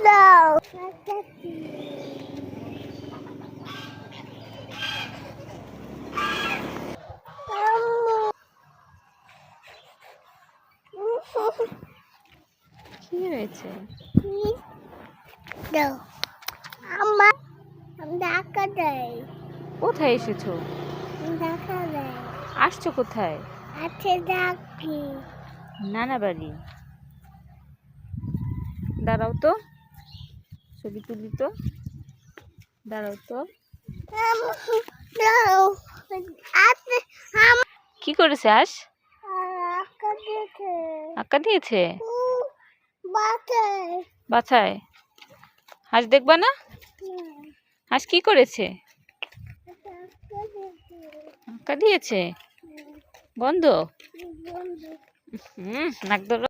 দাও। কি হয়েছে? দাও আমার দেখা দেয়। কোথায় এসেছো? দেখা দেয় আসছো কোথায়? আছে ডাকি। নানা বাড়ি। দাঁড়াও তো, ছবি তুলি তো, দাঁড়াও তো। দাও আছে কি করেছে আস? আঁকা দিয়েছে আঁকা দিয়েছে বাতায়। বাছায়। হাঁস দেখবা না? হাঁস কি করেছে? আঁকা দিয়েছে। গন্ধ। নাক ধরো।